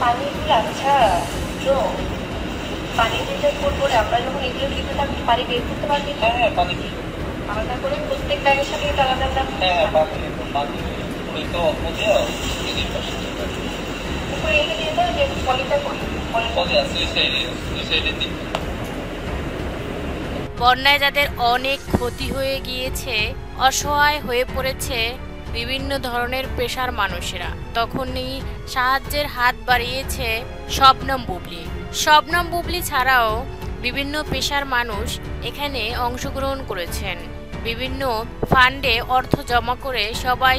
পানিগুলো আচ্ছা তো পানি দিতে করবো আমরা যখন এগুলো দিতে থাকি পানি বের করতে পারবি। হ্যাঁ হ্যাঁ পানি আলাদা করে প্রত্যেক ব্যাগের সাথে আলাদা আলাদা। হ্যাঁ হ্যাঁ পানি তো উপরে এনে দিয়ে দাও যে পলিটা পলি আছে এই সাইডে দিই। বন্যায় যাদের অনেক ক্ষতি হয়ে গিয়েছে, অসহায় হয়ে পড়েছে বিভিন্ন ধরনের পেশার মানুষেরা, তখনই সাহায্যের হাত বাড়িয়েছে শবনম বুবলি। শবনম বুবলি ছাড়াও বিভিন্ন পেশার মানুষ এখানে অংশগ্রহণ করেছেন। বিভিন্ন ফান্ডে অর্থ জমা করে সবাই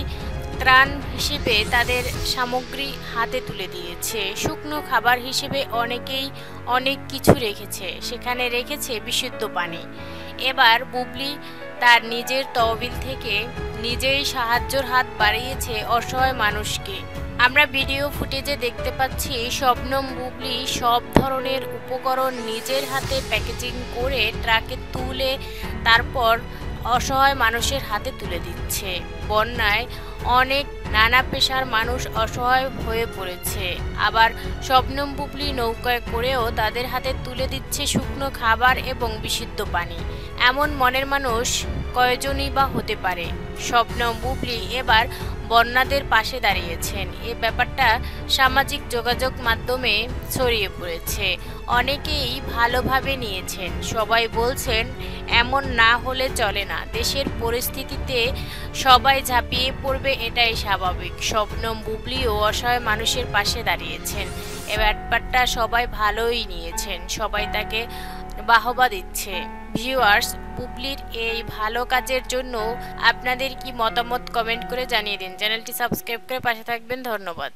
ত্রাণ হিসেবে তাদের সামগ্রী হাতে তুলে দিয়েছে। শুকনো খাবার হিসেবে অনেকেই অনেক কিছু রেখেছে, সেখানে রেখেছে বিশুদ্ধ পানি। এবার বুবলি তার নিজের তহবিল থেকে নিজেই সাহায্যের হাত বাড়িয়েছে অসহায় মানুষকে। আমরা ভিডিও ফুটেজে দেখতে পাচ্ছি শবনম বুবলি সব ধরনের উপকরণ নিজের হাতে প্যাকেজিং করে ট্রাকে তুলে তারপর অসহায় মানুষের হাতে তুলে দিচ্ছে। বন্যায় অনেক নানা পেশার মানুষ অসহায় হয়ে পড়েছে, আবার শবনম বুবলি নৌকায় করেও তাদের হাতে তুলে দিচ্ছে শুকনো খাবার এবং বিশুদ্ধ পানি। এমন মনের মানুষ কয়জনই বা হতে পারে। শবনম বুবলি এবার বন্যাদের পাশে দাঁড়িয়েছেন। এই ব্যাপারটা সামাজিক যোগাযোগ মাধ্যমে ছড়িয়ে পড়েছে, অনেকেই ভালোভাবে নিয়েছেন। সবাই বলছেন এমন না হলে চলে না, দেশের পরিস্থিতিতে সবাই ঝাঁপিয়ে পড়বে, এটাই স্বাভাবিক। শবনম বুবলিও অসহায় মানুষের পাশে দাঁড়িয়েছেন। এ ব্যাপারটা সবাই ভালোই নিয়েছেন, সবাই তাকে বাহবা দিচ্ছে। ভিউয়ার্স, বুবলির এই ভালো কাজের জন্য আপনাদের কি মতামত কমেন্ট করে জানিয়ে দিন। চ্যানেলটি সাবস্ক্রাইব করে পাশে থাকবেন। ধন্যবাদ।